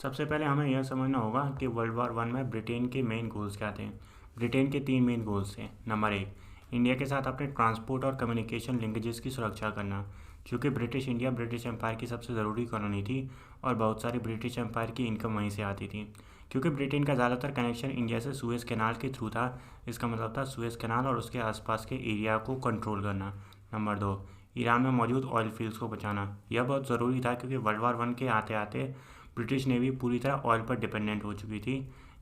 सबसे पहले हमें यह समझना होगा कि वर्ल्ड वॉर वन में ब्रिटेन के मेन गोल्स क्या थे। ब्रिटेन के 3 मेन गोल्स थे। नंबर 1, इंडिया के साथ अपने ट्रांसपोर्ट और कम्युनिकेशन लिंकेजेस की सुरक्षा करना। चूँकि ब्रिटिश इंडिया ब्रिटिश एम्पायर की सबसे ज़रूरी कॉलोनी थी और बहुत सारी ब्रिटिश एम्पायर की इनकम वहीं से आती थी। क्योंकि ब्रिटेन का ज़्यादातर कनेक्शन इंडिया से सुएज़ कैनाल के थ्रू था, इसका मतलब था सुएज़ कैनाल और उसके आसपास के एरिया को कंट्रोल करना। नंबर 2, ईरान में मौजूद ऑयल फील्ड्स को बचाना। यह बहुत ज़रूरी था क्योंकि वर्ल्ड वॉर वन के आते आते ब्रिटिश नेवी पूरी तरह ऑयल पर डिपेंडेंट हो चुकी थी।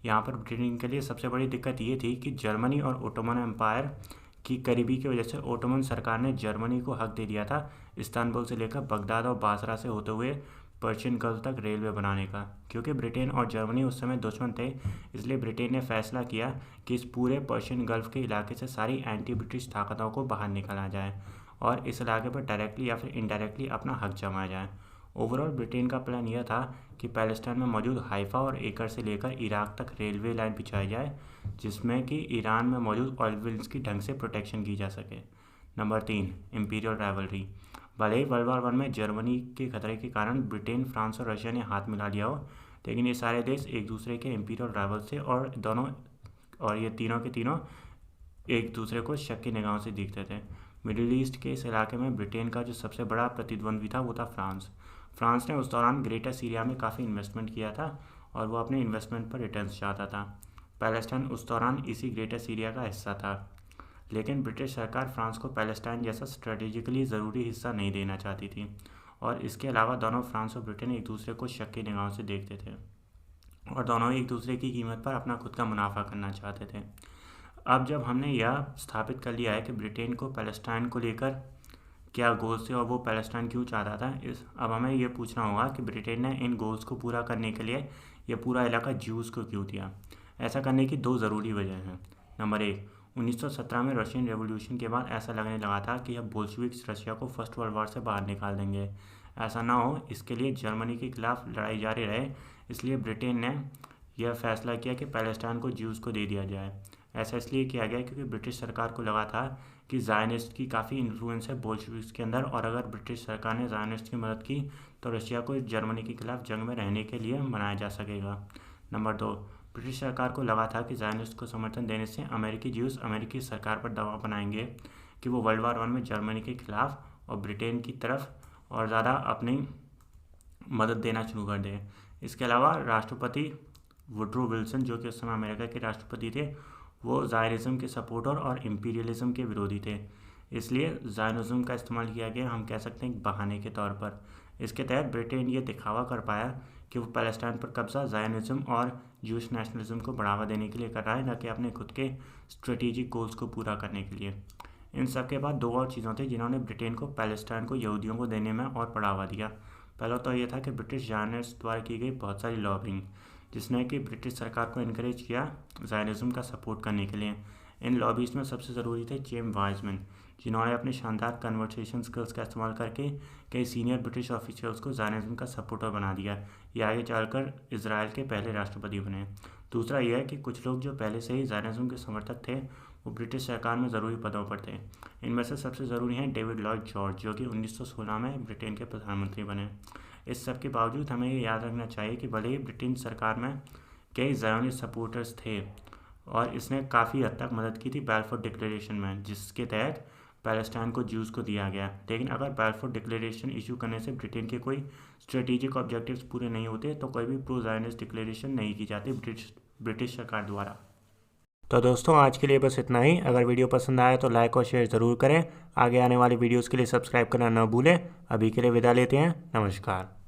यहाँ पर ब्रिटेन के लिए सबसे बड़ी दिक्कत ये थी कि जर्मनी और ओटोमन एम्पायर की करीबी की वजह से ओटोमन सरकार ने जर्मनी को हक दे दिया था इस्तांबुल से लेकर बगदाद और बासरा से होते हुए पर्शियन गल्फ तक रेलवे बनाने का। क्योंकि ब्रिटेन और जर्मनी उस समय दुश्मन थे, इसलिए ब्रिटेन ने फैसला किया कि इस पूरे पर्शियन गल्फ के इलाके से सारी एंटी ब्रिटिश ताकतों को बाहर निकाला जाए और इस इलाके पर डायरेक्टली या फिर इनडायरेक्टली अपना हक जमाया जाए। ओवरऑल ब्रिटेन का प्लान यह था कि पैलेस्टाइन में मौजूद हाइफा और एकर से लेकर इराक तक रेलवे लाइन बिछाई जाए, जिसमें कि ईरान में मौजूद ऑयल वेल्स की ढंग से प्रोटेक्शन की जा सके। Number 3, imperial rivalry. भले ही वर्ल्ड वॉर वन में जर्मनी के खतरे के कारण ब्रिटेन, फ्रांस और रशिया ने हाथ मिला लिया हो, लेकिन ये सारे देश एक दूसरे के इम्पीरियल राइवल थे और ये तीनों के तीनों एक दूसरे को शक की निगाहों से देखते थे। मिडिल ईस्ट के इस इलाके में ब्रिटेन का जो सबसे बड़ा प्रतिद्वंद्वी था वो था फ्रांस। फ्रांस ने उस दौरान ग्रेटर सीरिया में काफ़ी इन्वेस्टमेंट किया था और वो अपने इन्वेस्टमेंट पर रिटर्न्स चाहता था। पैलेस्टाइन उस दौरान इसी ग्रेटर सीरिया का हिस्सा था, लेकिन ब्रिटिश सरकार फ्रांस को पैलेस्टाइन जैसा स्ट्रेटेजिकली ज़रूरी हिस्सा नहीं देना चाहती थी और इसके अलावा दोनों फ्रांस और ब्रिटेन एक दूसरे को शक की निगाहों से देखते थे और दोनों एक दूसरे की कीमत पर अपना खुद का मुनाफा करना चाहते थे। अब जब हमने यह स्थापित कर लिया है कि ब्रिटेन को पैलेस्टाइन को लेकर क्या गोल्स थे और वो पैलेस्टाइन क्यों चाहता था, अब हमें ये पूछना होगा कि ब्रिटेन ने इन गोल्स को पूरा करने के लिए यह पूरा इलाका ज्यूज़ को क्यों दिया। ऐसा करने की 2 ज़रूरी वजह हैं। नंबर 1, 1917 में रशियन रेवोल्यूशन के बाद ऐसा लगने लगा था कि अब बोल्शेविक्स रशिया को फर्स्ट वर्ल्ड वॉर से बाहर निकाल देंगे। ऐसा ना हो, इसके लिए जर्मनी के खिलाफ लड़ाई जारी रहे, इसलिए ब्रिटेन ने यह फैसला किया कि पैलेस्टाइन को ज्यूज़ को दे दिया जाए। ऐसा इसलिए किया गया क्योंकि ब्रिटिश सरकार को लगा था कि ज़ायनिस्ट की काफ़ी इन्फ्लुएंस है बोल्शेविक्स के अंदर और अगर ब्रिटिश सरकार ने ज़ायनिस्ट की मदद की तो रशिया को जर्मनी के खिलाफ जंग में रहने के लिए मनाया जा सकेगा। नंबर 2, ब्रिटिश सरकार को लगा था कि ज़ायनिस्ट को समर्थन देने से अमेरिकी ज्यूज़ अमेरिकी सरकार पर दबाव बनाएंगे कि वो वर्ल्ड वॉर वन में जर्मनी के खिलाफ और ब्रिटेन की तरफ और ज़्यादा अपनी मदद देना शुरू कर दे। इसके अलावा राष्ट्रपति वुड्रो विल्सन, जो कि उस समय अमेरिका के राष्ट्रपति थे, वो ज़ायनिज़्म के सपोर्टर और इम्पीरियलिज्म के विरोधी थे, इसलिए ज़ायनिज़्म का इस्तेमाल किया गया, हम कह सकते हैं, बहाने के तौर पर। इसके तहत ब्रिटेन ये दिखावा कर पाया कि वो पैलेस्टाइन पर कब्जा ज़ायनिज़्म और जूश नेशनलिज्म को बढ़ावा देने के लिए कर रहा है, न कि अपने खुद के स्ट्रेटेजिक गोल्स को पूरा करने के लिए। इन सब के बाद 2 और चीज़ों थी जिन्होंने ब्रिटेन को पैलेस्टाइन को यहूदियों को देने में और बढ़ावा दिया। पहला तो ये था कि ब्रिटिश जर्नलिस्ट द्वारा की गई बहुत सारी लॉबिंग, जिसने कि ब्रिटिश सरकार को इनकरेज किया ज़ायनिज़्म का सपोर्ट करने के लिए। इन लॉबीज़ में सबसे ज़रूरी थे जेम्स वाइज़मैन, जिन्होंने अपने शानदार कन्वर्सेशन स्किल्स का इस्तेमाल करके कई सीनियर ब्रिटिश ऑफिशियल्स को ज़ायनिज़्म का सपोर्टर बना दिया। ये आगे चलकर इजराइल के पहले राष्ट्रपति बने। दूसरा यह है कि कुछ लोग जो पहले से ही ज़ायनिज़्म के समर्थक थे वो ब्रिटिश सरकार में ज़रूरी पदों पर थे। इनमें से सबसे ज़रूरी हैं डेविड लॉयड जॉर्ज, जो कि 1916 में ब्रिटेन के प्रधानमंत्री बने। इस सब के बावजूद हमें ये याद रखना चाहिए कि भले ही ब्रिटेन सरकार में कई ज़ायोनिस्ट सपोर्टर्स थे और इसने काफ़ी हद तक मदद की थी बैलफोर डिक्लेरेशन में, जिसके तहत पैलेस्टाइन को ज्यूज़ को दिया गया। लेकिन अगर बैलफोर डिक्लेरेशन इशू करने से ब्रिटेन के कोई स्ट्रेटेजिक ऑब्जेक्टिव्स पूरे नहीं होते तो कोई भी प्रो ज़ायोनिस्ट डिक्लेरेशन नहीं की जाती ब्रिटिश सरकार द्वारा। तो दोस्तों, आज के लिए बस इतना ही। अगर वीडियो पसंद आया तो लाइक और शेयर ज़रूर करें। आगे आने वाली वीडियोज़ के लिए सब्सक्राइब करना न भूलें। अभी के लिए विदा लेते हैं। नमस्कार।